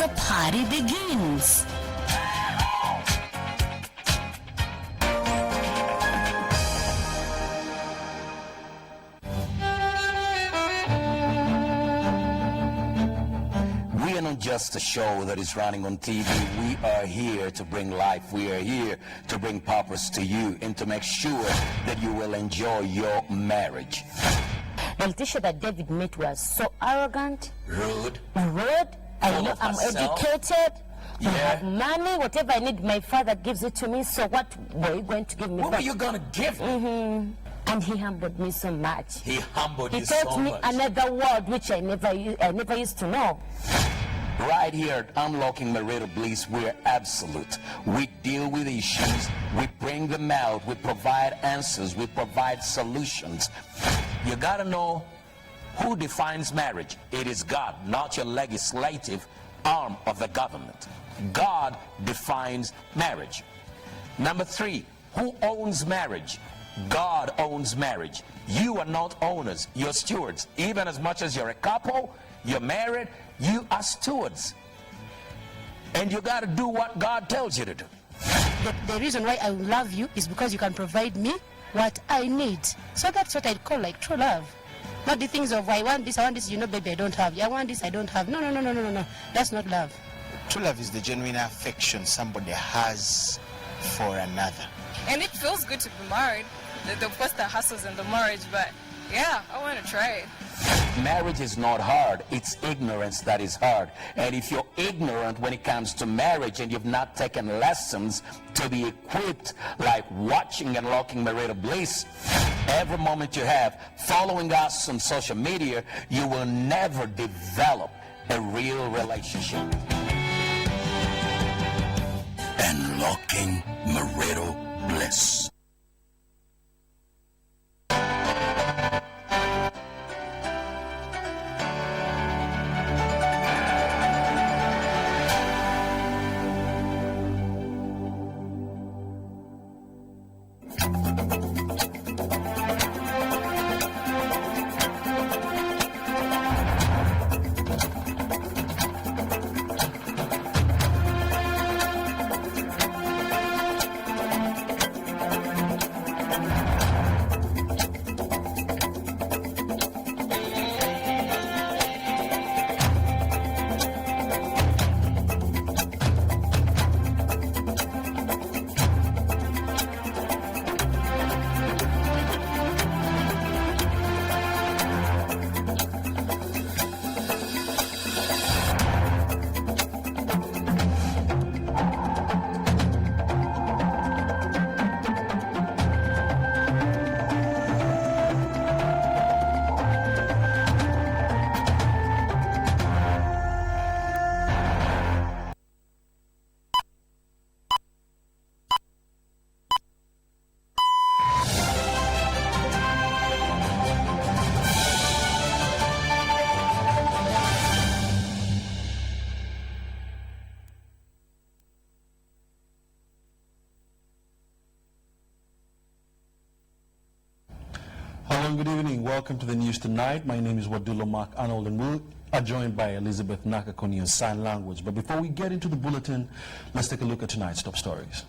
the party begins. We are not just a show that is running on TV. We are here to bring life. We are here to bring purpose to you and to make sure that you will enjoy your marriage. The teacher that David met was so arrogant, Rude. I know I'm educated. I have money. Whatever I need, my father gives it to me. So what were you going to give me? What were you going to give me? And he humbled me so much. He humbled you so He much. taught me another word which I never used to know. Right here at Unlocking Marital Bliss, we're absolute. We deal with issues, we bring them out, we provide answers, we provide solutions. You gotta know who defines marriage. It is God, not your legislative arm of the government. God defines marriage. Number 3, who owns marriage? God owns marriage. You are not owners, you're stewards. Even as much as you're a couple, you're married, you are stewards. And you got to do what God tells you to do. The reason why I love you is because you can provide me what I need. So that's what I call like true love. Not the things of I want this, you know, baby, I don't have. I want this, I don't have. No. That's not love. True love is the genuine affection somebody has for another. And it feels good to be married. Of course, the hassles in the marriage, but yeah, I want to try it. Marriage is not hard. It's ignorance that is hard. And if you're ignorant when it comes to marriage and you've not taken lessons to be equipped, like watching and Unlocking Marital Bliss, every moment you have, following us on social media, you will never develop a real relationship. Unlocking Marital Bliss. Hello, good evening. Welcome to the news tonight. My name is Wadulo Mark Arnold, and we are joined by Elizabeth Nakakoni on sign language. But before we get into the bulletin, let's take a look at tonight's top stories.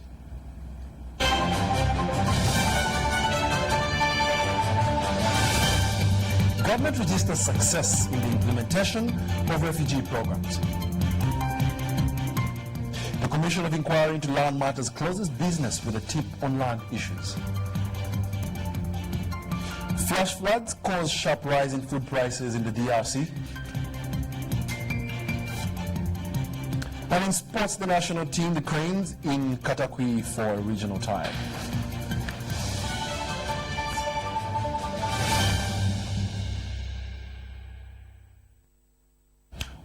Government registers success in the implementation of refugee programs. The Commission of Inquiry into Land Matters closes business with a tip on land issues. Flash floods cause sharp rise in food prices in the DRC. And in sports, the national team, the Cranes, in Katakwi for a regional tie.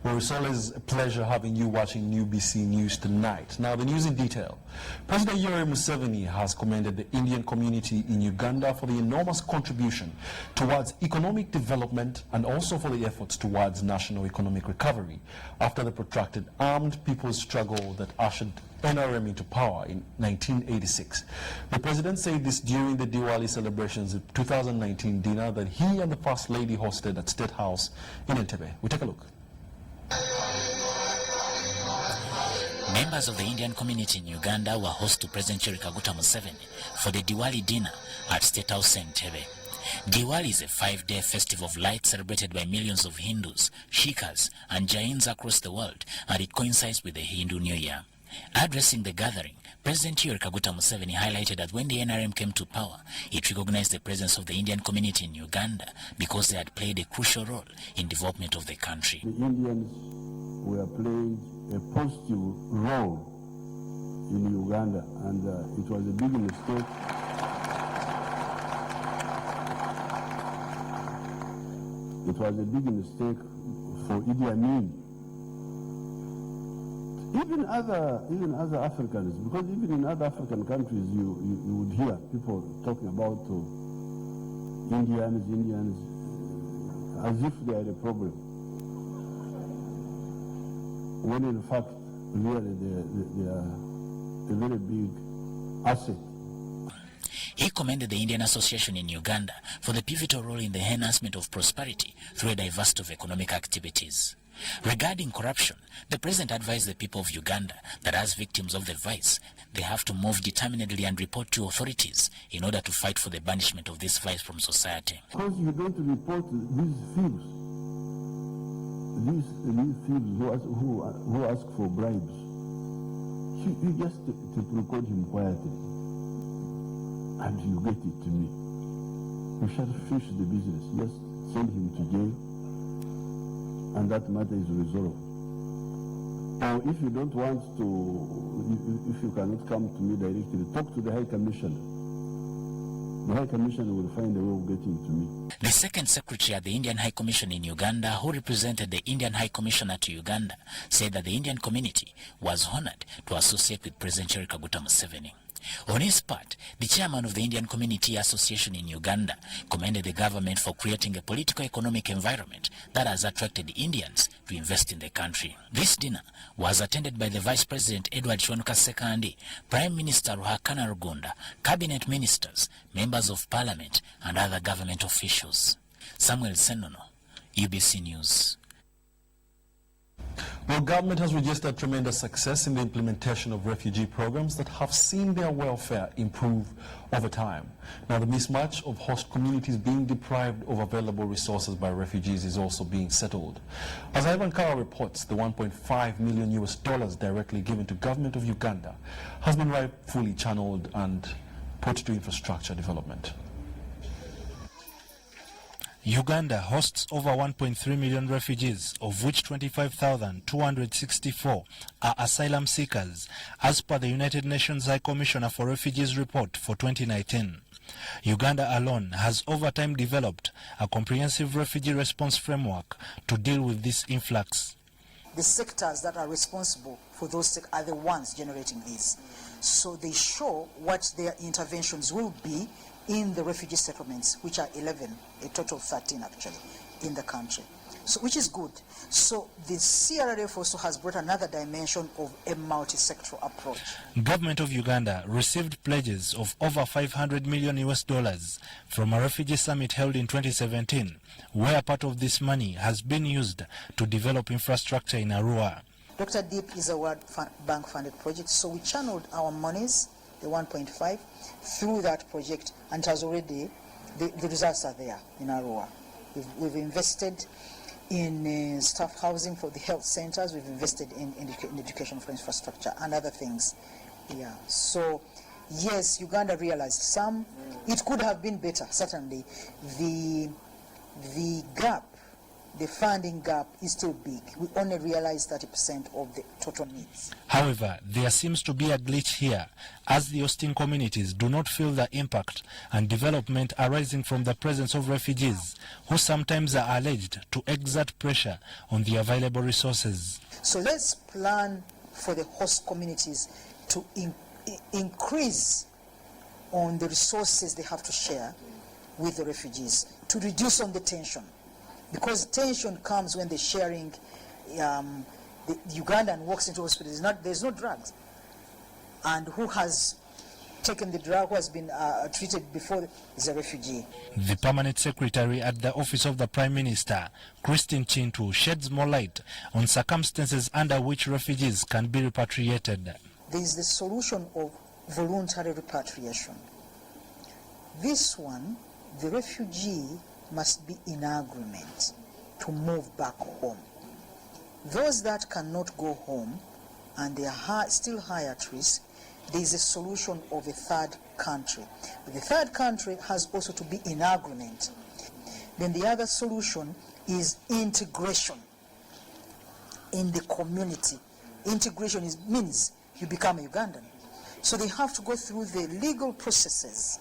Well, it's always a pleasure having you watching UBC News tonight. Now, the news in detail. President Yoweri Museveni has commended the Indian community in Uganda for the enormous contribution towards economic development and also for the efforts towards national economic recovery after the protracted armed people's struggle that ushered NRM into power in 1986. The president said this during the Diwali celebrations at 2019 dinner that he and the First Lady hosted at State House in Entebbe. We take a look. Members of the Indian community in Uganda were host to President Yoweri Kaguta Museveni for the Diwali dinner at State House Entebbe. Diwali is a 5-day festival of light celebrated by millions of Hindus, Shikhs and Jains across the world, and it coincides with the Hindu New Year. Addressing the gathering, President Yoweri Kaguta Museveni highlighted that when the NRM came to power, it recognized the presence of the Indian community in Uganda because they had played a crucial role in development of the country. The Indians were playing a positive role in Uganda, and it was a big mistake. It was a big mistake for Idi Amin. Even other Africans, because even in other African countries, you would hear people talking about Indians, as if they are a problem, when in fact, really they are a very big asset. He commended the Indian Association in Uganda for the pivotal role in the enhancement of prosperity through a diversity of economic activities. Regarding corruption, the president advised the people of Uganda that as victims of the vice, they have to move determinedly and report to authorities in order to fight for the banishment of this vice from society. Because you don't report these thieves who ask for bribes, you just to record him quietly, and you get it to me. You shall finish the business. Just send him to jail, and that matter is resolved. Or if you don't want to, if you cannot come to me directly, talk to the High Commissioner. The High Commissioner will find a way of getting to me. The second secretary at the Indian High Commission in Uganda, who represented the Indian High Commissioner to Uganda, said that the Indian community was honored to associate with President Yoweri Kaguta Museveni. On his part, the chairman of the Indian Community Association in Uganda commended the government for creating a political economic environment that has attracted Indians to invest in the country. This dinner was attended by the Vice President Edward Chwanuka Sekandi, Prime Minister Ruhakana Rugunda, cabinet ministers, members of parliament and other government officials. Samuel Senono, UBC News. Well, government has registered tremendous success in the implementation of refugee programs that have seen their welfare improve over time. Now, the mismatch of host communities being deprived of available resources by refugees is also being settled. As Ivan Kara reports, the $1.5 million directly given to government of Uganda has been rightfully channeled and put to infrastructure development. Uganda hosts over 1.3 million refugees, of which 25,264 are asylum seekers, as per the United Nations High Commissioner for Refugees report for 2019. Uganda alone has over time developed a comprehensive refugee response framework to deal with this influx. The sectors that are responsible for those are the ones generating these. So they show what their interventions will be in the refugee settlements, which are 11, a total of 13 actually, in the country, so which is good. So the CRRF also has brought another dimension of a multi-sectoral approach. Government of Uganda received pledges of over $500 million from a refugee summit held in 2017, where part of this money has been used to develop infrastructure in Arua. Dr. Deep is a World Bank funded project, so we channeled our monies, the 1.5, through that project, and has already, the results are there in Arua. We've invested in staff housing for the health centers, we've invested in education for infrastructure and other things. Yeah, so yes, Uganda realized some. It could have been better, certainly. The gap, the funding gap is still big. We only realize 30% of the total needs. However, there seems to be a glitch here, as the hosting communities do not feel the impact and development arising from the presence of refugees, who sometimes are alleged to exert pressure on the available resources. So let's plan for the host communities to increase on the resources they have to share with the refugees, to reduce on the tension. Because tension comes when the sharing, the Ugandan walks into hospital, there's no drugs. And who has taken the drug, who has been treated before, is a refugee. The permanent secretary at the office of the Prime Minister, Christine Chintu, sheds more light on circumstances under which refugees can be repatriated. There is the solution of voluntary repatriation. This one, the refugee must be in agreement to move back home. Those that cannot go home and they are still high at risk, there is a solution of a third country. But the third country has also to be in agreement. Then the other solution is integration in the community. Integration means you become a Ugandan. So they have to go through the legal processes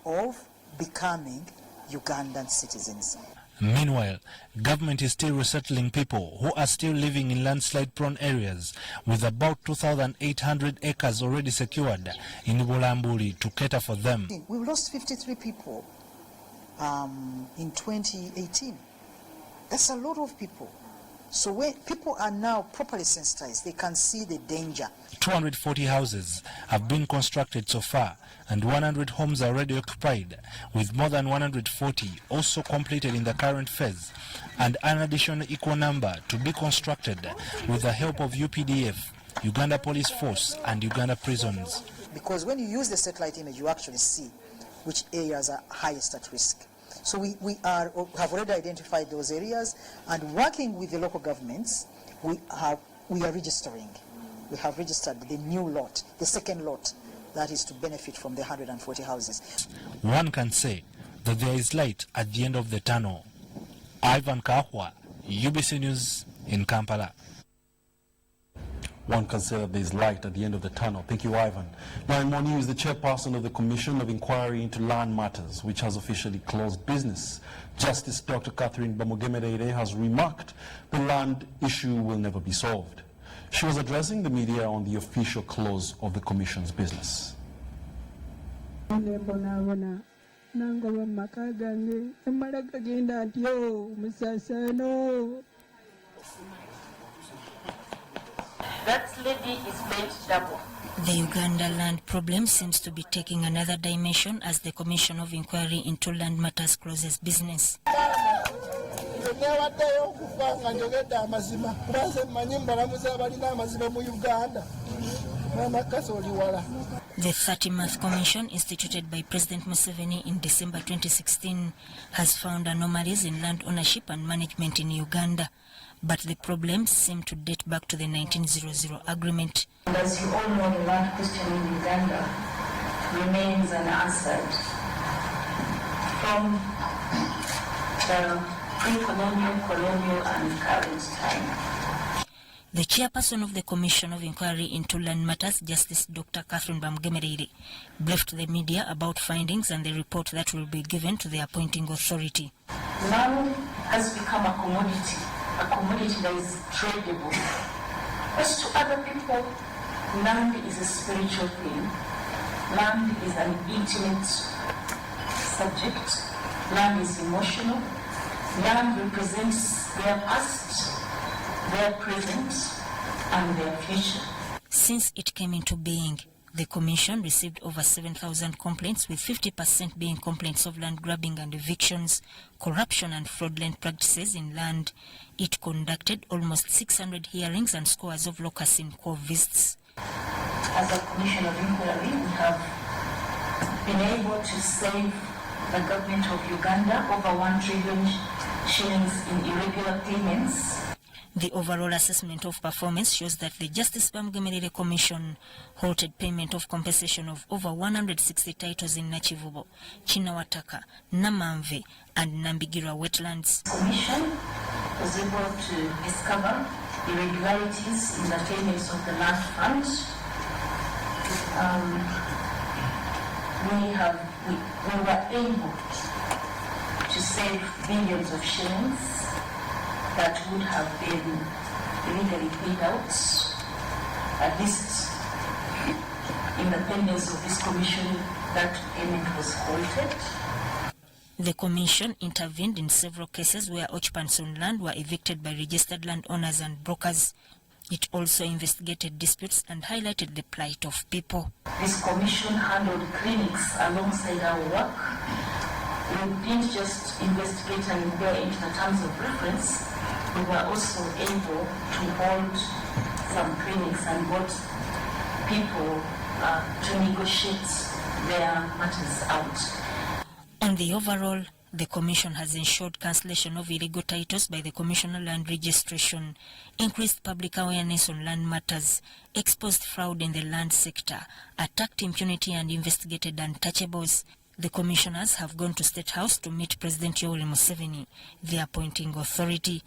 of becoming Ugandan citizens. Meanwhile, government is still resettling people who are still living in landslide-prone areas, with about 2,800 acres already secured in Bulambuli to cater for them. We've lost 53 people in 2018. That's a lot of people. So when people are now properly sensitized, they can see the danger. 240 houses have been constructed so far, and 100 homes are already occupied, with more than 140 also completed in the current phase, and an additional equal number to be constructed with the help of UPDF, Uganda Police Force, and Uganda Prisons. Because when you use the satellite image, you actually see which areas are highest at risk. So we have already identified those areas, and working with the local governments, we are registering. We have registered the new lot, the second lot, that is to benefit from the 140 houses. One can say that there is light at the end of the tunnel. Ivan Kahwa, UBC News in Kampala. One can say that there is light at the end of the tunnel. Thank you, Ivan. Now in more news, the chairperson of the Commission of Inquiry into Land Matters, which has officially closed business, Justice Dr. Catherine Bamugemereire, has remarked the land issue will never be solved. She was addressing the media on the official close of the Commission's business. That lady is paid double. The Uganda land problem seems to be taking another dimension as the Commission of Inquiry into Land Matters closes business. The 30-month commission instituted by President Museveni in December 2016 has found anomalies in land ownership and management in Uganda, but the problems seem to date back to the 1900 agreement. As you all know, the land question in Uganda remains unanswered. From the pre-colonial, colonial and current time. The chairperson of the Commission of Inquiry into Land Matters, Justice Dr. Catherine Bamugemereire, briefed the media about findings and the report that will be given to the appointing authority. Land has become a commodity that is tradable. As to other people, land is a spiritual thing. Land is an intimate subject. Land is emotional. Land represents their past, their present, and their future. Since it came into being, the Commission received over 7,000 complaints, with 50% being complaints of land grabbing and evictions, corruption and fraudulent practices in land. It conducted almost 600 hearings and scores of locus in court visits. As a Commission of Inquiry, we have been able to save the government of Uganda over 1 trillion shillings in irregular payments. The overall assessment of performance shows that the Justice Bamugemereire Commission halted payment of compensation of over 160 titles in Nakivubo, Chinawataka, Namanve, and Nambigirwa wetlands. The Commission was able to discover irregularities in the payments of the land fund. We were able to save billions of shillings that would have been illegally paid out, at least in the payments of this commission. That payment was halted. The Commission intervened in several cases where occupants on land were evicted by registered landowners and brokers. It also investigated disputes and highlighted the plight of people. This commission handled clinics alongside our work. We didn't just investigate and inquire into the terms of reference. We were also able to hold some clinics and got people to negotiate their matters out. On the overall, the Commission has ensured cancellation of illegal titles by the Commissioner Land Registration, increased public awareness on land matters, exposed fraud in the land sector, attacked impunity and investigated untouchables. The commissioners have gone to State House to meet President Yoweri Museveni, the appointing authority.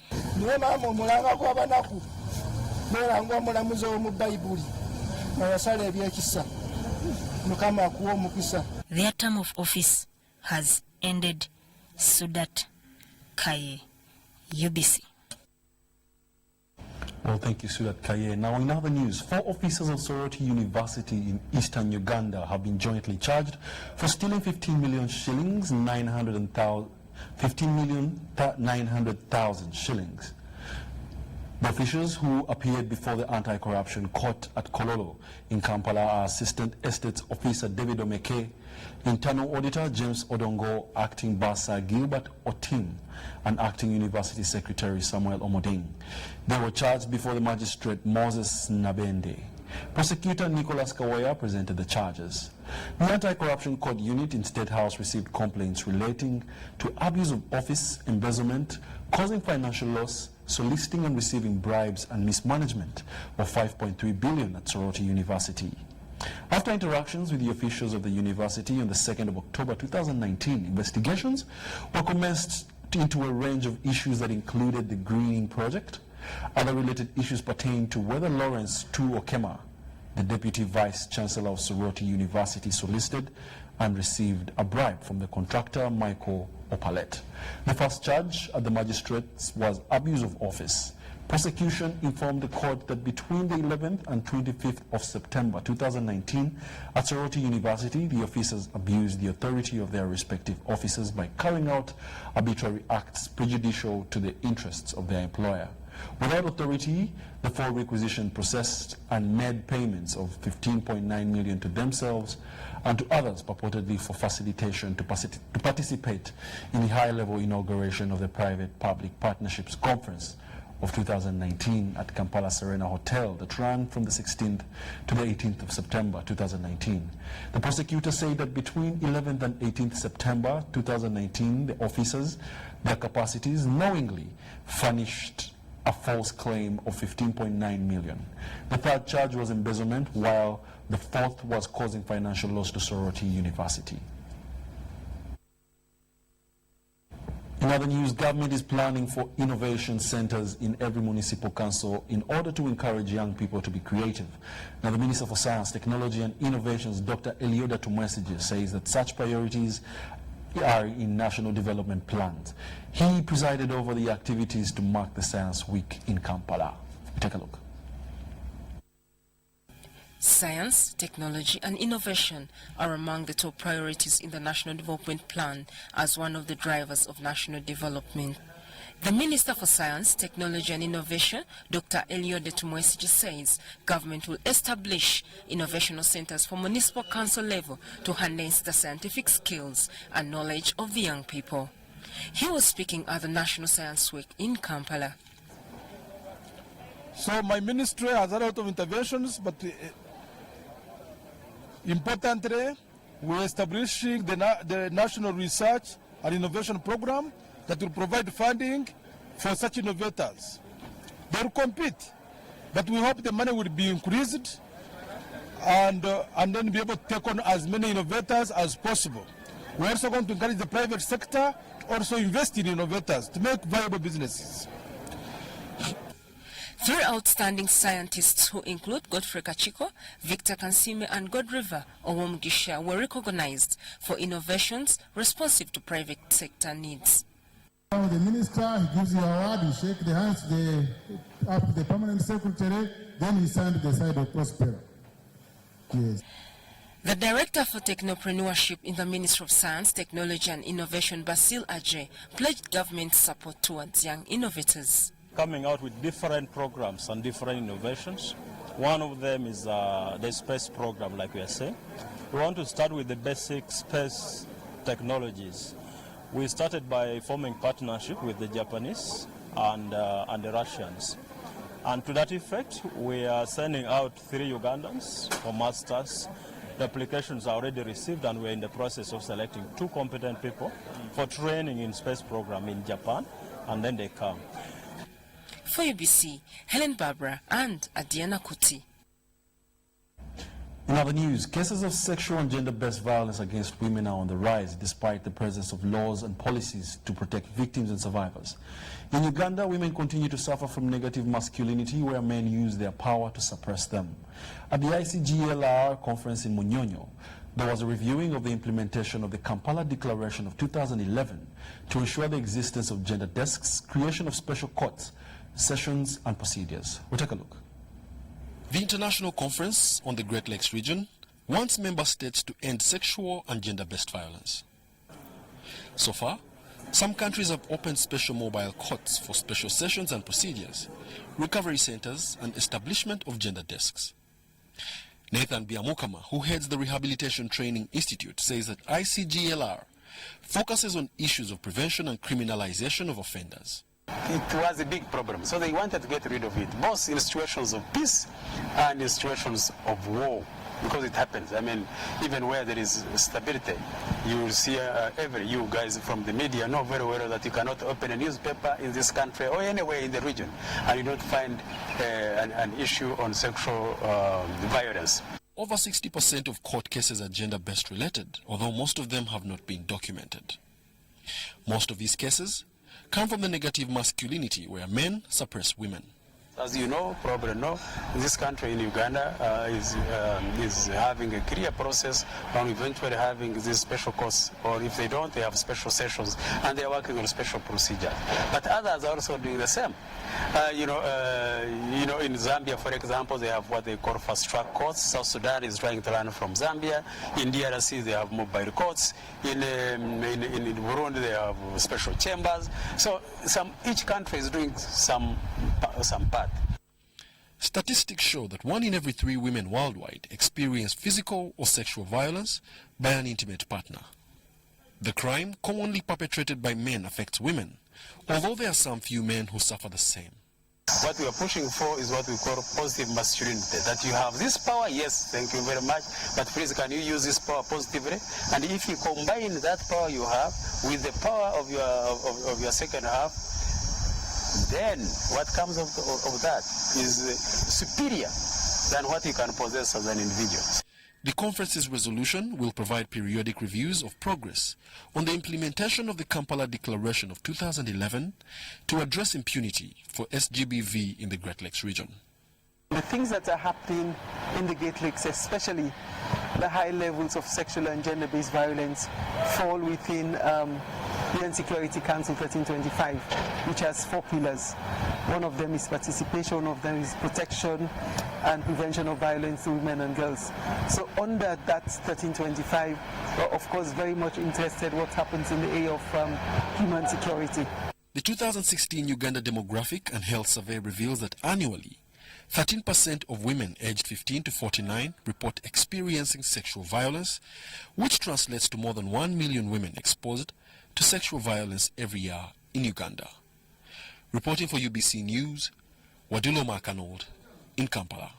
Their term of office has ended. Sudat Kaye, UBC. Well, thank you, Sudat Kaye. Now, in other news, 4 officers of Soroti University in eastern Uganda have been jointly charged for stealing 15 million shillings, 15,900,000 shillings. The officials who appeared before the anti-corruption court at Kololo in Kampala are Assistant Estates Officer David Omeke, Internal Auditor James Odongo, Acting Bursar Gilbert Otim, and Acting University Secretary Samuel Omoding. They were charged before the magistrate Moses Nabende. Prosecutor Nicholas Kawaya presented the charges. The Anti-Corruption Court Unit in State House received complaints relating to abuse of office, embezzlement, causing financial loss, soliciting and receiving bribes, and mismanagement of 5.3 billion at Soroti University. After interactions with the officials of the university on the 2nd of October 2019, investigations were commenced into a range of issues that included the greening project. Other related issues pertain to whether Lawrence Tu Okema, the Deputy Vice Chancellor of Soroti University, solicited and received a bribe from the contractor Michael Opalet. The first charge at the magistrates was abuse of office. Prosecution informed the court that between the 11th and 25th of September 2019 at Soroti University, the officers abused the authority of their respective officers by carrying out arbitrary acts prejudicial to the interests of their employer. Without authority, the 4 requisition processed and made payments of 15.9 million to themselves and to others purportedly for facilitation to participate in the high-level inauguration of the Private-Public Partnerships Conference of 2019 at Kampala Serena Hotel that ran from the 16th to the 18th of September 2019. The prosecutor said that between 11th and 18th September 2019, the officers, their capacities, knowingly furnished a false claim of 15.9 million. The third charge was embezzlement, while the fourth was causing financial loss to Soroti University. In other news, government is planning for innovation centers in every municipal council in order to encourage young people to be creative. Now, the Minister for Science, Technology and Innovations, Dr. Elioda Tumwesige, says that such priorities are in national development plans. He presided over the activities to mark the Science Week in Kampala. Take a look. Science, technology and innovation are among the top priorities in the National Development Plan as one of the drivers of national development. The Minister for Science, Technology and Innovation, Dr. Elioda Tumwesige, says government will establish innovational centers for municipal council level to harness the scientific skills and knowledge of the young people. He was speaking at the National Science Week in Kampala. So my ministry has a lot of interventions, but importantly, we're establishing the National Research and Innovation Program that will provide funding for such innovators. They will compete, but we hope the money will be increased and then be able to take on as many innovators as possible. We're also going to encourage the private sector to also invest in innovators to make viable businesses. 3 outstanding scientists who include Godfrey Kachiko, Victor Kansime and Godriver Owomugisha were recognized for innovations responsive to private sector needs. The minister, he gives you an award, you shake the hands of the permanent secretary, then he signed the side of Prospero. Yes. The Director for Technopreneurship in the Ministry of Science, Technology and Innovation, Basil Ajay, pledged government support towards young innovators. coming out with different programs and different innovations. One of them is the space program, like we are saying. We want to start with the basic space technologies. We started by forming partnership with the Japanese and the Russians. And to that effect, we are sending out 3 Ugandans for masters. The applications are already received, and we're in the process of selecting 2 competent people for training in space program in Japan, and then they come. For UBC, Helen Barbara and Adiana Kuti. In other news, cases of sexual and gender-based violence against women are on the rise despite the presence of laws and policies to protect victims and survivors. In Uganda, women continue to suffer from negative masculinity where men use their power to suppress them. At the ICGLR conference in Munyonyo, there was a reviewing of the implementation of the Kampala Declaration of 2011 to ensure the existence of gender desks, creation of special courts, sessions and procedures. We'll take a look. The International Conference on the Great Lakes region wants member states to end sexual and gender-based violence. So far, some countries have opened special mobile courts for special sessions and procedures, recovery centers and establishment of gender desks. Nathan Biamukama, who heads the Rehabilitation Training Institute, says that ICGLR focuses on issues of prevention and criminalization of offenders. It was a big problem, so they wanted to get rid of it, both in situations of peace and in situations of war, because it happens. I mean, even where there is stability, you will see you guys from the media know very well that you cannot open a newspaper in this country or anywhere in the region and you don't find an issue on sexual violence. Over 60% of court cases are gender-based related, although most of them have not been documented. Most of these cases come from the negative masculinity where men suppress women. As you know, probably know, this country in Uganda is having a clear process on eventually having these special courts, or if they don't, they have special sessions, and they are working on a special procedure. But others are also doing the same. In Zambia, for example, they have what they call fast-track courts. South Sudan is trying to learn from Zambia. In DRC, they have mobile courts. In Burundi, they have special chambers. So each country is doing some part. Statistics show that 1 in every 3 women worldwide experience physical or sexual violence by an intimate partner. The crime, commonly perpetrated by men, affects women, although there are some few men who suffer the same. What we are pushing for is what we call positive masculinity, that you have this power, yes, thank you very much, but please can you use this power positively? And if you combine that power you have with the power of your second half, then what comes of that is superior than what you can possess as an individual. The conference's resolution will provide periodic reviews of progress on the implementation of the Kampala Declaration of 2011 to address impunity for SGBV in the Great Lakes region. The things that are happening in the Great Lakes, especially the high levels of sexual and gender-based violence, fall within UN Security Council 1325, which has 4 pillars. One of them is participation, one of them is protection and prevention of violence to women and girls. So under that 1325, we're of course very much interested in what happens in the area of human security. The 2016 Uganda Demographic and Health Survey reveals that annually, 13% of women aged 15 to 49 report experiencing sexual violence, which translates to more than 1 million women exposed to sexual violence every year in Uganda. Reporting for UBC News, Wadulo Makanold in Kampala.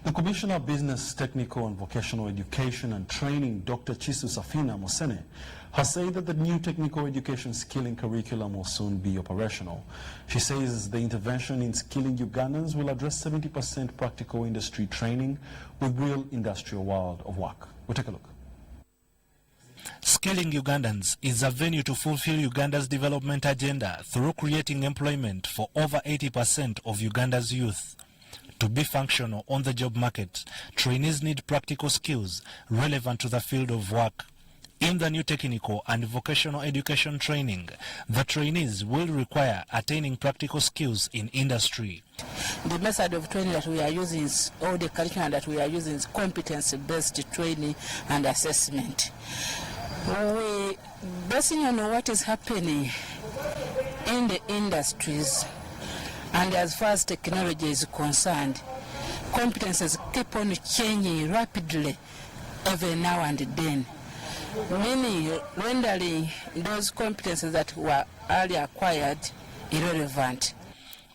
The Commissioner of Business, Technical and Vocational Education and Training, Dr. Chisu Safina Mosene, has said that the new technical education skilling curriculum will soon be operational. She says the intervention in skilling Ugandans will address 70% practical industry training with real industrial world of work. We'll take a look. Skilling Ugandans is a venue to fulfill Uganda's development agenda through creating employment for over 80% of Uganda's youth. To be functional on the job market, trainees need practical skills relevant to the field of work. In the new technical and vocational education training, the trainees will require attaining practical skills in industry. The method of training that we are using is, or the curriculum that we are using is competency-based training and assessment. Basing on what is happening in the industries, and as far as technology is concerned, competences keep on changing rapidly every now and then, meaning rendering those competences that were earlier acquired irrelevant.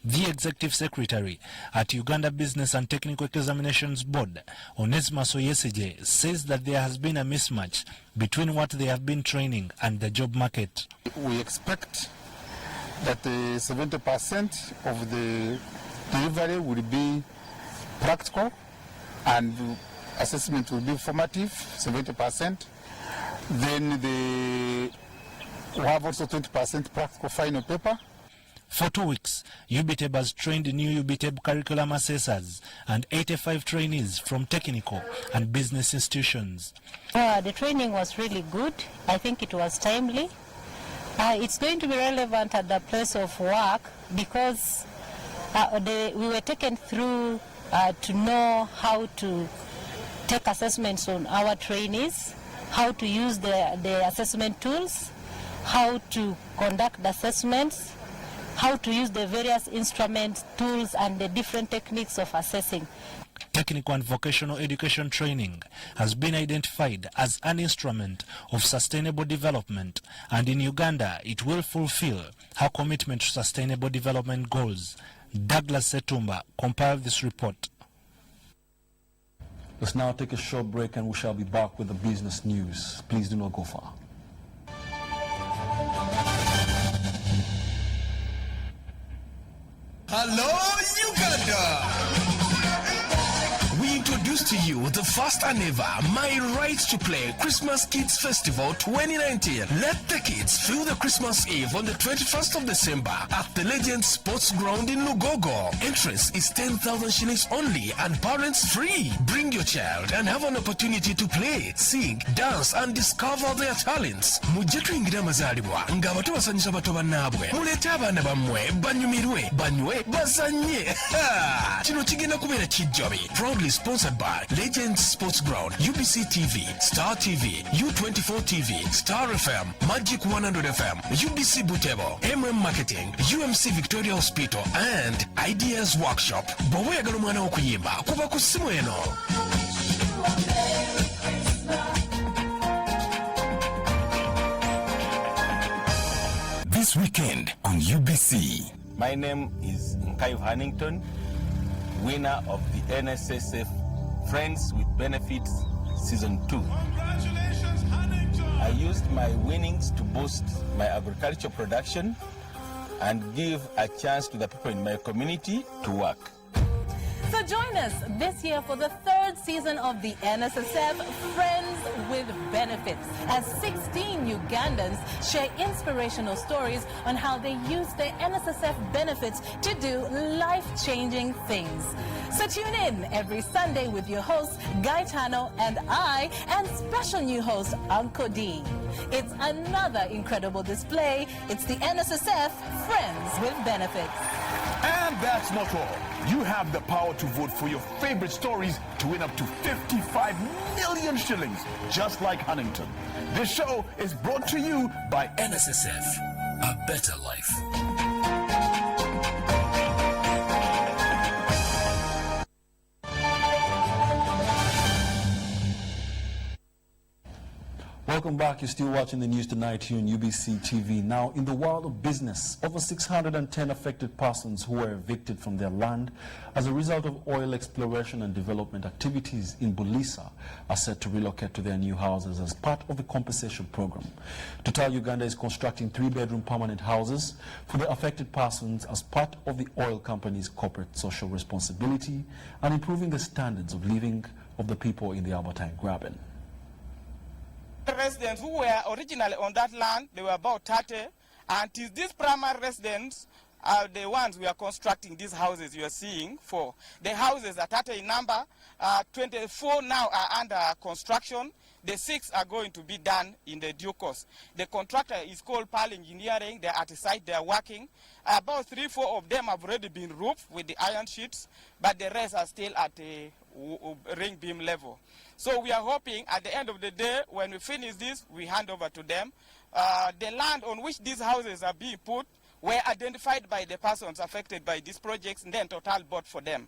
The Executive Secretary at Uganda Business and Technical Examinations Board, Onesmus Oyesije, says that there has been a mismatch between what they have been training and the job market. We expect that 70% of the delivery will be practical and assessment will be formative, 70%. Then we have also 20% practical final paper. For 2 weeks, UBTEB has trained new UBTEB curriculum assessors and 85 trainees from technical and business institutions. The training was really good. I think it was timely. It's going to be relevant at the place of work because we were taken through to know how to take assessments on our trainees, how to use the assessment tools, how to conduct the assessments, how to use the various instruments, tools, and the different techniques of assessing. Technical and vocational education training has been identified as an instrument of sustainable development, and in Uganda it will fulfill her commitment to sustainable development goals. Douglas Setumba compiled this report. Let's now take a short break and we shall be back with the business news. Please do not go far. Hello, Uganda! We introduce to you the first and ever My Right to Play Christmas Kids Festival 2019. Let the kids feel the Christmas Eve on the 21st of December at the Legend Sports Ground in Lugogo. Entrance is 10,000 shillings only and parents free. Bring your child and have an opportunity to play, sing, dance and discover their talents. Mujje tuyingira amazaalibwa nga abato basanyusa bato bannaabwe. Muleete abaana bammwe banyumirwe, banywe, bazanye. Kino kigenda kubeera kijjabe. Proudly sponsored by Legend Sports Ground, UBC TV, Star TV, U24 TV, Star FM, Magic 100 FM, UBC Butebo, MM Marketing, UMC Victoria Hospital, and Ideas Workshop. Bw'oyagala omwana okuyimba kuba ku ssimu eno. This weekend on UBC. My name is Nkayu Hannington, winner of the NSSF Friends with Benefits Season 2. Congratulations, Hannington! I used my winnings to boost my agricultural production and give a chance to the people in my community to work. So join us this year for the third season of the NSSF Friends with Benefits as 16 Ugandans share inspirational stories on how they use their NSSF benefits to do life-changing things. So tune in every Sunday with your host Gaetano and I, and special new host Uncle D. It's another incredible display. It's the NSSF Friends with Benefits. And that's not all. You have the power to vote for your favorite stories to win up to 55 million shillings, just like Huntington. This show is brought to you by NSSF, a better life. Welcome back. You're still watching the news tonight here on UBC TV. Now, in the world of business, over 610 affected persons who were evicted from their land as a result of oil exploration and development activities in Bulisa are set to relocate to their new houses as part of the compensation program. Total Uganda is constructing 3-bedroom permanent houses for the affected persons as part of the oil company's corporate social responsibility and improving the standards of living of the people in the Albertine Graben. The residents who were originally on that land, they were about 30, and these primary residents are the ones we are constructing these houses you are seeing for. The houses are 30 in number, 24 now are under construction, the 6 are going to be done in the due course. The contractor is called Pearl Engineering, they're at the site, they're working. About 3-4 of them have already been roofed with the iron sheets, but the rest are still at the ring beam level. So we are hoping at the end of the day, when we finish this, we hand over to them. The land on which these houses are being put were identified by the persons affected by these projects, and then Total bought for them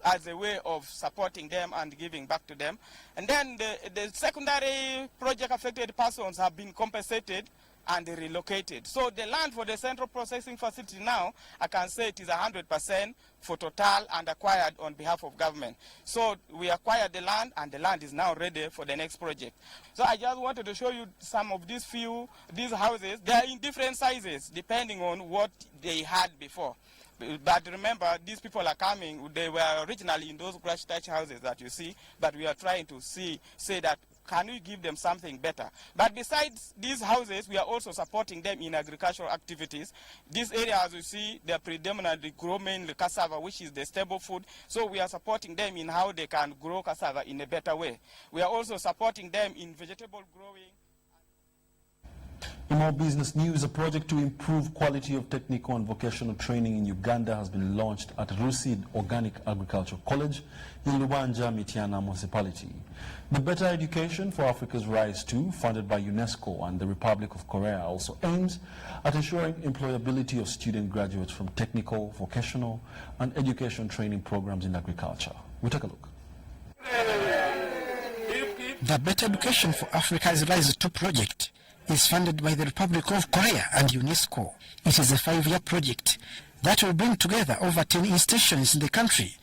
as a way of supporting them and giving back to them. And then the secondary project affected persons have been compensated and relocated. So the land for the central processing facility now, I can say it is 100% for Total and acquired on behalf of government. So we acquired the land, and the land is now ready for the next project. So I just wanted to show you some of these houses. They are in different sizes depending on what they had before. But remember, these people are coming, they were originally in those grass thatch houses that you see, but we are trying to say that, can we give them something better? But besides these houses, we are also supporting them in agricultural activities. This area, as you see, they are predominantly growing the cassava, which is the staple food. So we are supporting them in how they can grow cassava in a better way. We are also supporting them in vegetable growing. In more business news, a project to improve quality of technical and vocational training in Uganda has been launched at Rusid Organic Agricultural College in Lubanja, Mityana municipality. The Better Education for Africa's Rise 2, funded by UNESCO and the Republic of Korea, also aims at ensuring employability of student graduates from technical, vocational, and education training programs in agriculture. We'll take a look. The Better Education for Africa's Rise 2 project is funded by the Republic of Korea and UNESCO. It is a 5-year project that will bring together over 10 institutions in the country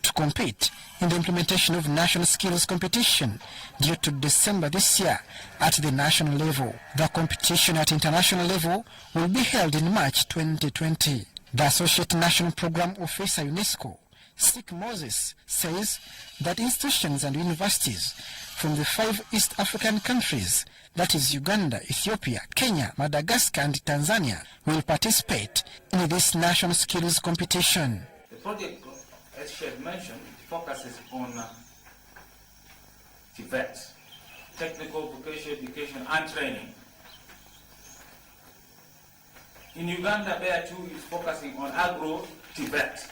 to compete in the implementation of national skills competition due to December this year at the national level. The competition at international level will be held in March 2020. The Associate National Program Officer UNESCO, Sik Moses, says that institutions and universities from the 5 East African countries, that is Uganda, Ethiopia, Kenya, Madagascar and Tanzania, will participate in this national skills competition. The project, as she had mentioned, focuses on TVET, technical vocational education and training. In Uganda, there too is focusing on agro-TVET.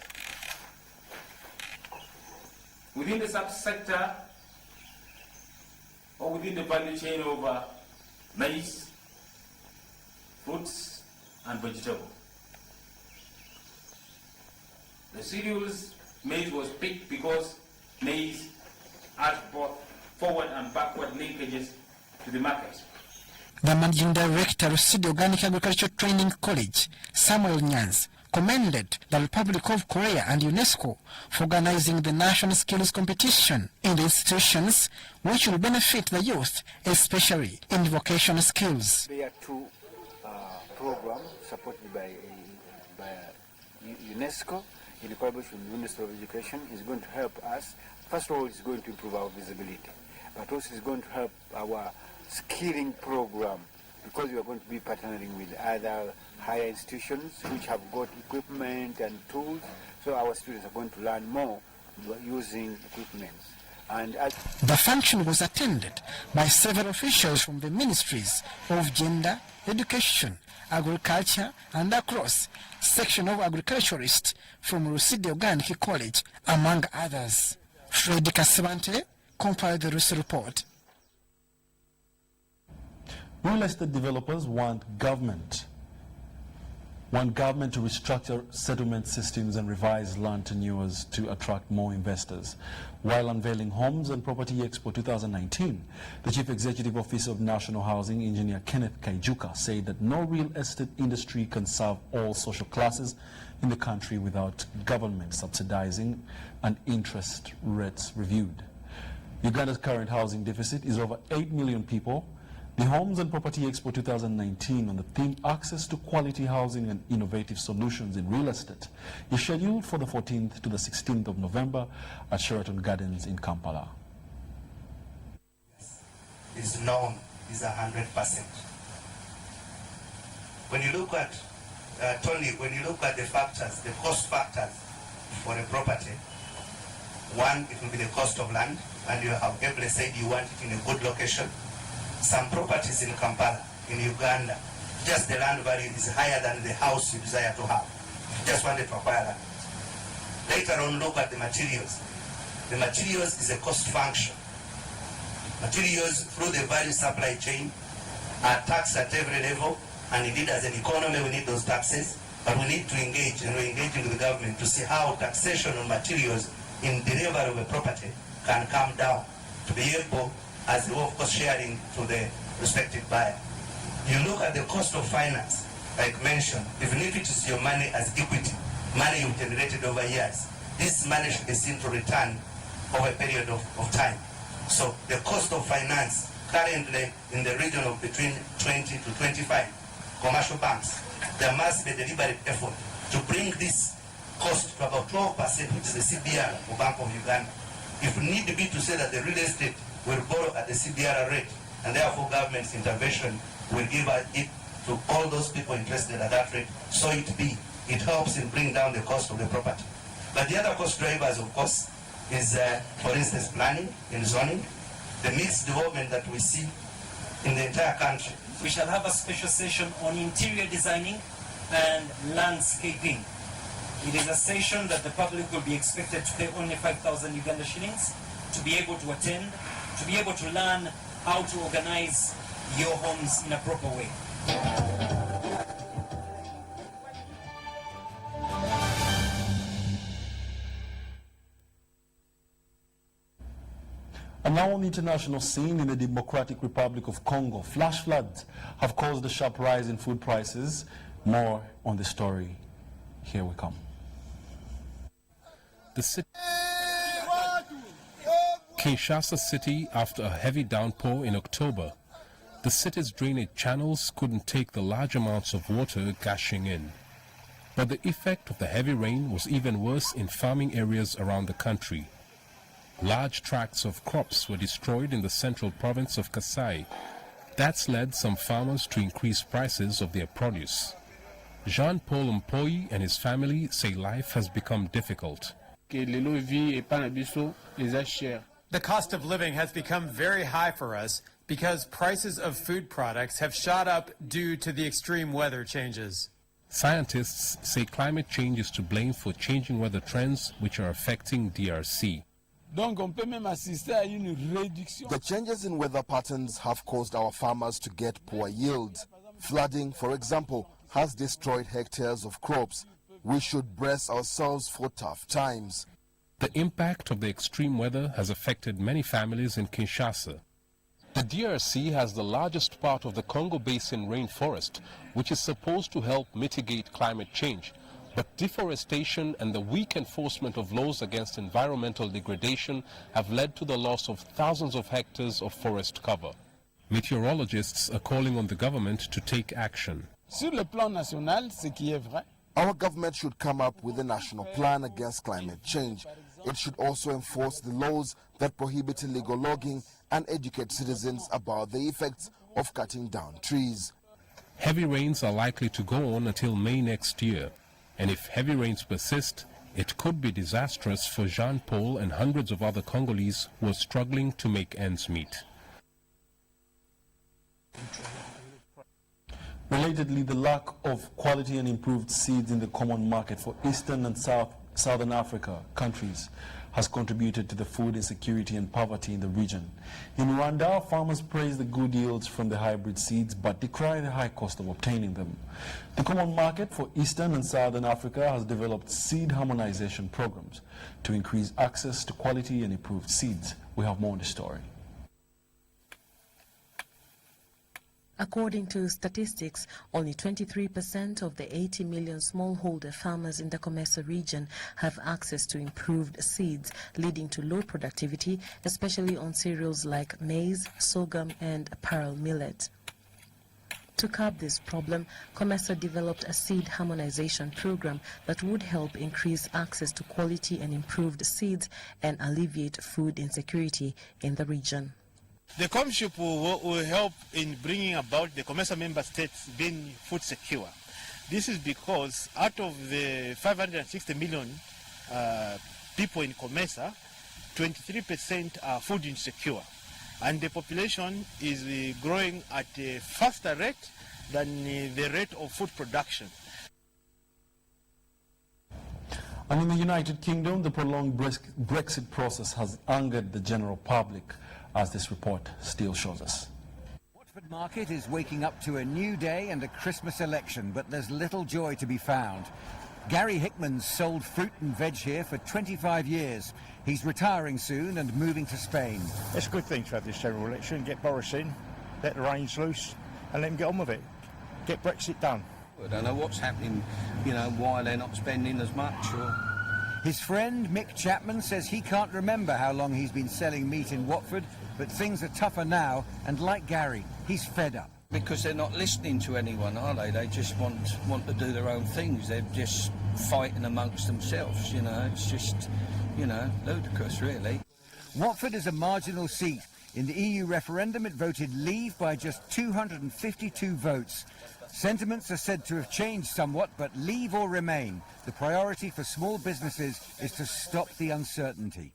Within the subsector or within the value chain of maize, fruits and vegetables. The cereals maize was picked because maize has both forward and backward linkages to the market. The Managing Director of City Organic Agriculture Training College, Samuel Nyans, commended the Republic of Korea and UNESCO for organizing the national skills competition in the institutions, which will benefit the youth, especially in vocational skills. There are 2 programs supported by UNESCO in collaboration with the Ministry of Education. Is going to help us. First of all, it's going to improve our visibility, but also it's going to help our skilling program, because we are going to be partnering with other higher institutions which have got equipment and tools, so our students are going to learn more using equipment. And the function was attended by several officials from the ministries of Gender, Education, Agriculture and across section of agriculturists from Rusid Organic College, among others. Fred Kasabante compiled the Rusid report. Real estate developers want government to restructure settlement systems and revise land tenures to attract more investors. While unveiling Homes and Property Expo 2019, the Chief Executive Officer of National Housing, Engineer Kenneth Kaijuka, said that no real estate industry can serve all social classes in the country without government subsidizing and interest rates reviewed. Uganda's current housing deficit is over 8 million people. The Homes and Property Expo 2019 on the theme Access to Quality Housing and Innovative Solutions in Real Estate is scheduled for the 14th to the 16th of November at Sheraton Gardens in Kampala. Is known is 100%. When you look at, Tony, when you look at the factors, the cost factors for a property, one, it will be the cost of land, and you have every said you want it in a good location. Some properties in Kampala, in Uganda, just the land value is higher than the house you desire to have. Just wanted to acquire that. Later on, look at the materials. The materials is a cost function. Materials through the value supply chain are taxed at every level, and indeed as an economy we need those taxes. But we need to engage, and we're engaging with the government to see how taxation on materials in delivery of a property can come down to be able, as the of course sharing to the respective buyer. You look at the cost of finance, like mentioned, even if it is your money as equity, money you've generated over years, this money should be seen to return over a period of time. So the cost of finance currently in the region of between 20 to 25 commercial banks, there must be a deliberate effort to bring this cost to about 12%, which is the CBR of Bank of Uganda. If we need to be to say that the real estate will borrow at the CBR rate, and therefore government's intervention will give it to all those people interested at that rate, so it be. It helps in bringing down the cost of the property. But the other cost drivers, of course, is, for instance, planning and zoning, the mixed development that we see in the entire country. We shall have a special session on interior designing and landscaping. It is a session that the public will be expected to pay only 5,000 Uganda shillings to be able to attend, to be able to learn how to organize your homes in a proper way. And now on the international scene, in the Democratic Republic of Congo, flash floods have caused a sharp rise in food prices. More on the story. Here we come. Kinshasa City, after a heavy downpour in October, the city's drainage channels couldn't take the large amounts of water gushing in. But the effect of the heavy rain was even worse in farming areas around the country. Large tracts of crops were destroyed in the central province of Kasai. That's led some farmers to increase prices of their produce. Jean-Paul Mpoyi and his family say life has become difficult. The cost of living has become very high for us because prices of food products have shot up due to the extreme weather changes. Scientists say climate change is to blame for changing weather trends which are affecting DRC. The changes in weather patterns have caused our farmers to get poor yields. Flooding, for example, has destroyed hectares of crops. We should brace ourselves for tough times. The impact of the extreme weather has affected many families in Kinshasa. The DRC has the largest part of the Congo Basin rainforest, which is supposed to help mitigate climate change. But deforestation and the weak enforcement of laws against environmental degradation have led to the loss of thousands of hectares of forest cover. Meteorologists are calling on the government to take action. Our government should come up with a national plan against climate change. It should also enforce the laws that prohibit illegal logging and educate citizens about the effects of cutting down trees. Heavy rains are likely to go on until May next year. And if heavy rains persist, it could be disastrous for Jean-Paul and hundreds of other Congolese who are struggling to make ends meet. Relatedly, the lack of quality and improved seeds in the common market for Eastern and Southern Africa countries has contributed to the food insecurity and poverty in the region. In Rwanda, farmers praise the good yields from the hybrid seeds but decry the high cost of obtaining them. The common market for Eastern and Southern Africa has developed seed harmonization programs to increase access to quality and improved seeds. We have more on the story. According to statistics, only 23% of the 80 million smallholder farmers in the Comesa region have access to improved seeds, leading to low productivity, especially on cereals like maize, sorghum, and pearl millet. To curb this problem, Comesa developed a seed harmonization program that would help increase access to quality and improved seeds and alleviate food insecurity in the region. The comship will help in bringing about the Comesa member states being food secure. This is because out of the 560 million people in Comesa, 23% are food insecure. And the population is growing at a faster rate than the rate of food production. And in the United Kingdom, the prolonged Brexit process has angered the general public, as this report still shows us. Watford Market is waking up to a new day and a Christmas election, but there's little joy to be found. Gary Hickman's sold fruit and veg here for 25 years. He's retiring soon and moving to Spain. It's a good thing to have this general election, get Boris in, let the reins loose and let him get on with it. Get Brexit done. I don't know what's happening, you know, why they're not spending as much. Or... His friend Mick Chapman says he can't remember how long he's been selling meat in Watford, but things are tougher now, and like Gary, he's fed up. Because they're not listening to anyone, are they? They just want to do their own things. They're just fighting amongst themselves, you know. It's just, you know, ludicrous, really. Watford is a marginal seat. In the EU referendum, it voted leave by just 252 votes. Sentiments are said to have changed somewhat, but leave or remain. The priority for small businesses is to stop the uncertainty.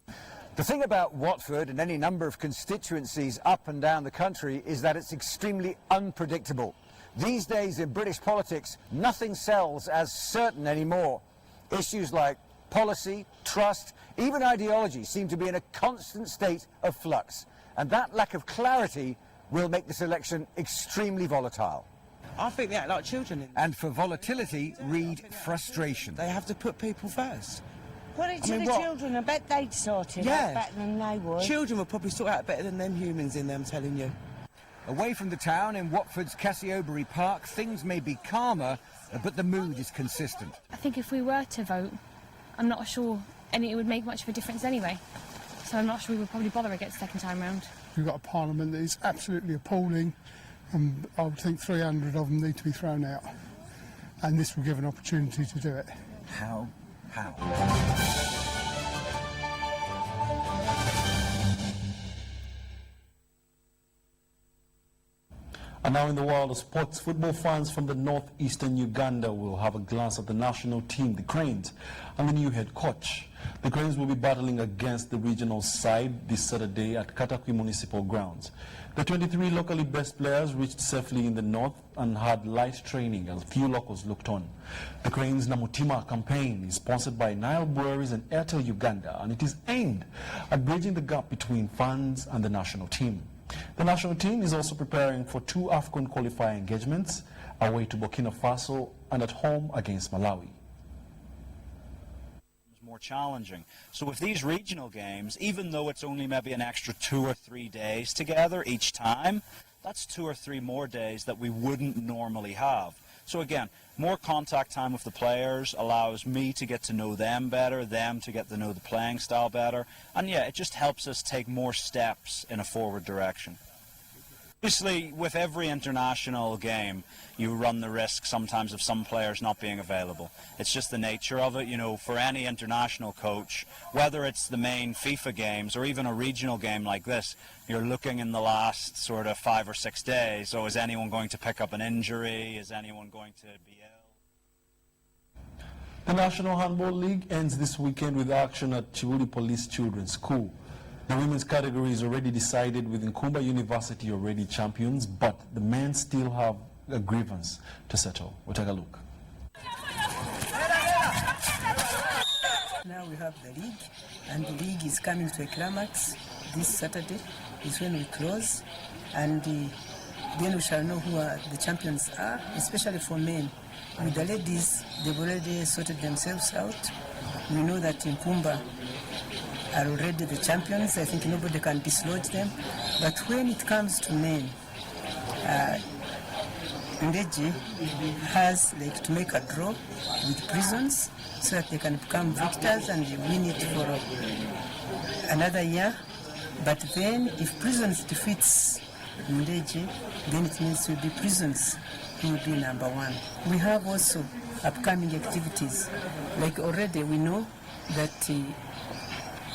The thing about Watford and any number of constituencies up and down the country is that it's extremely unpredictable. These days in British politics, nothing sells as certain anymore. Issues like policy, trust, even ideology seem to be in a constant state of flux. And that lack of clarity will make this election extremely volatile. I think they act like children. And for volatility, read frustration. They have to put people first. Put it to the children. I bet they'd sort it out better than they would. Children would probably sort out better than them humans in there, I'm telling you. Away from the town in Watford's Cassiobury Park, things may be calmer, but the mood is consistent. I think if we were to vote, I'm not sure it would make much of a difference anyway. So I'm not sure we would probably bother again second time round. We've got a parliament that is absolutely appalling, and I would think 300 of them need to be thrown out. And this will give an opportunity to do it. How? And now in the world of sports, football fans from the northeastern Uganda will have a glance at the national team, the Cranes, and the new head coach. The Cranes will be battling against the regional side this Saturday at Katakwi Municipal Grounds. The 23 locally based players reached safely in the north and had light training as few locals looked on. The Cranes Namutima campaign is sponsored by Nile Breweries and Airtel Uganda, and it is aimed at bridging the gap between fans and the national team. The national team is also preparing for 2 AFCON qualifying engagements, away to Burkina Faso and at home against Malawi. More challenging. So with these regional games, even though it's only maybe an extra 2 or 3 days together each time, that's 2 or 3 more days that we wouldn't normally have. So again, more contact time with the players allows me to get to know them better, them to get to know the playing style better, and yeah, it just helps us take more steps in a forward direction. Obviously, with every international game, you run the risk sometimes of some players not being available. It's just the nature of it, you know, for any international coach, whether it's the main FIFA games or even a regional game like this, you're looking in the last sort of 5 or 6 days. So is anyone going to pick up an injury? Is anyone going to be ill? The National Handball League ends this weekend with action at Chibuli Police Children's School. The women's category is already decided, with Nkumba University already champions, but the men still have a grievance to settle. We'll take a look. Now we have the league, and the league is coming to a climax. This Saturday is when we close, and then we shall know who the champions are, especially for men. With the ladies, they've already sorted themselves out. We know that Nkumba are already the champions. I think nobody can dislodge them. But when it comes to men, Ndeji has to make a draw with Prisons so that they can become victors and win it for another year. But then if Prisons defeats Ndeji, then it means it will be Prisons who will be number 1. We have also upcoming activities. Like already we know that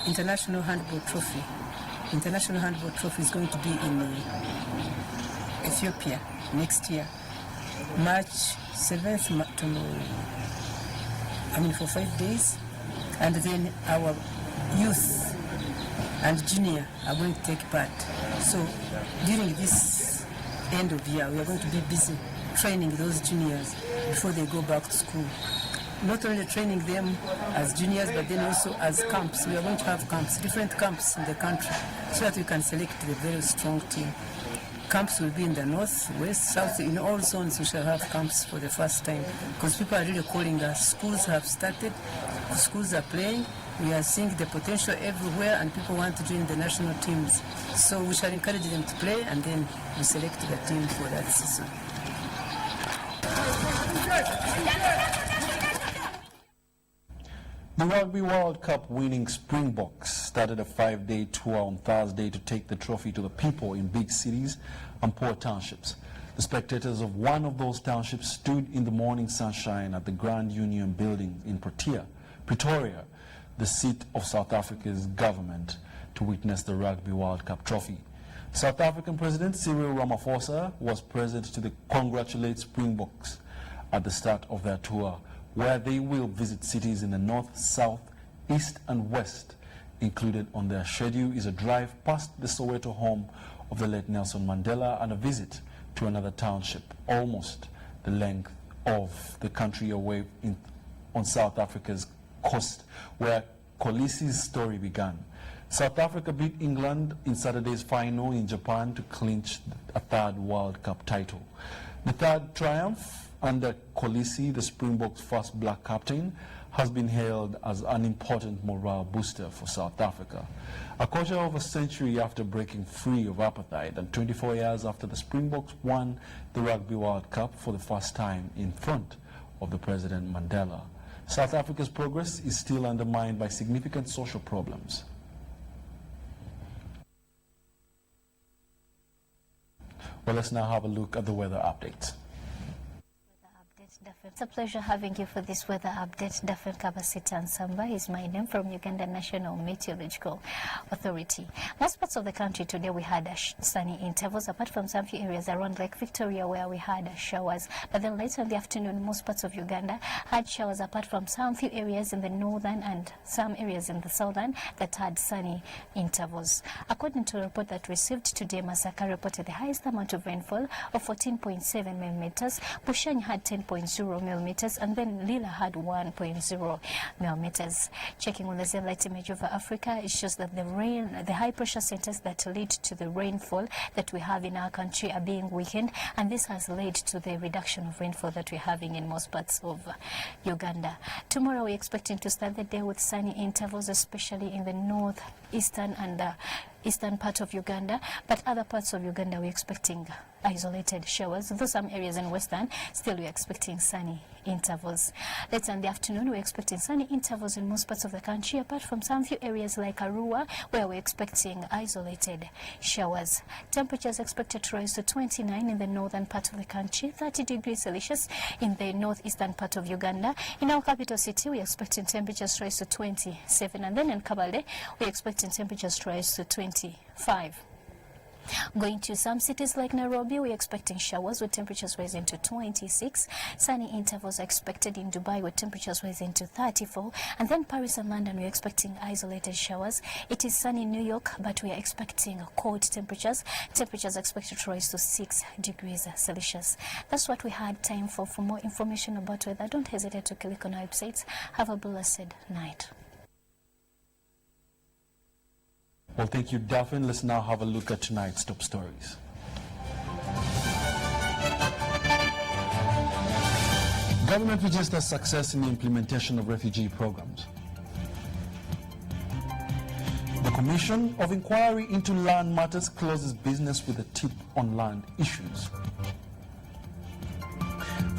International Handball Trophy is going to be in Ethiopia next year, March 7th for 5 days, and then our youth and junior are going to take part. So during this end of year, we are going to be busy training those juniors before they go back to school. Not only training them as juniors, but then also as camps. We are going to have camps, different camps in the country, so that we can select the very strong team. camps will be in the north, west, south. In all zones, we shall have camps for the first time because people are really calling us. Schools have started, the schools are playing. We are seeing the potential everywhere, and people want to join the national teams. So we shall encourage them to play, and then we select the team for that season. The Rugby World Cup winning Springboks started a 5-day tour on Thursday to take the trophy to the people in big cities and poor townships. The spectators of one of those townships stood in the morning sunshine at the Grand Union building in Pretoria, the seat of South Africa's government, to witness the Rugby World Cup trophy. South African President Cyril Ramaphosa was present to congratulate Springboks at the start of their tour, where they will visit cities in the north, south, east and west. Included on their schedule is a drive past the Soweto home of the late Nelson Mandela and a visit to another township, almost the length of the country away on South Africa's coast, where Kolisi's story began. South Africa beat England in Saturday's final in Japan to clinch a third World Cup title. The third triumph under Kolisi, the Springboks' first black captain, has been hailed as an important morale booster for South Africa. A quarter of a century after breaking free of apartheid and 24 years after the Springboks won the Rugby World Cup for the first time in front of the President Mandela, South Africa's progress is still undermined by significant social problems. Well, let's now have a look at the weather updates. It's a pleasure having you for this weather update. Daphne Kabasita Nsamba is my name from Uganda National Meteorological Authority. Most parts of the country today we had sunny intervals, apart from some few areas around Lake Victoria where we had showers. But then later in the afternoon, most parts of Uganda had showers, apart from some few areas in the northern and some areas in the southern that had sunny intervals. According to a report that received today, Masaka reported the highest amount of rainfall of 14.7 millimeters. Bushani had 10.0 millimeters, and then Lila had 1.0 millimeters. Checking on the satellite image over Africa, it shows that the high pressure centers that lead to the rainfall that we have in our country are being weakened, and this has led to the reduction of rainfall that we're having in most parts of Uganda. Tomorrow we're expecting to start the day with sunny intervals, especially in the northeastern and eastern part of Uganda, but other parts of Uganda we're expecting isolated showers, though some areas in western still we're expecting sunny intervals. Later in the afternoon we're expecting sunny intervals in most parts of the country, apart from some few areas like Arua where we're expecting isolated showers. Temperatures expected to rise to 29 in the northern part of the country, 30 degrees Celsius in the northeastern part of Uganda. In our capital city we're expecting temperatures to rise to 27, and then in Kabale we're expecting temperatures to rise to 25. Going to some cities like Nairobi, we're expecting showers with temperatures rising to 26. Sunny intervals are expected in Dubai with temperatures rising to 34. And then Paris and London, we're expecting isolated showers. It is sunny in New York, but we are expecting cold temperatures. Temperatures are expected to rise to 6 degrees Celsius. That's what we had time for. For more information about weather, don't hesitate to click on our websites. Have a blessed night. Well, thank you, Daphne. Let's now have a look at tonight's top stories. Government registers success in the implementation of refugee programs. The Commission of Inquiry into Land Matters closes business with a tip on land issues.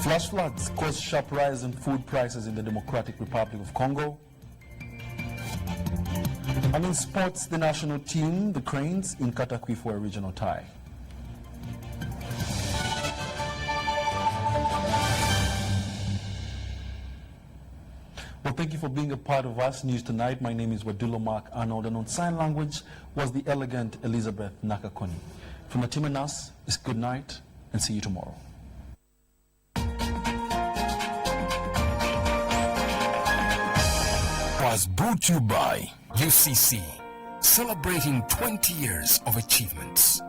Flash floods cause sharp rise in food prices in the Democratic Republic of Congo. And in sports, the national team, the Cranes, in Katakwi for a regional tie. Well, thank you for being a part of us News Tonight. My name is Wadulo Mark Arnold, and on sign language was the elegant Elizabeth Nakakoni. From the team and us, it's good night, and see you tomorrow. Was brought to you by UCC, celebrating 20 years of achievements.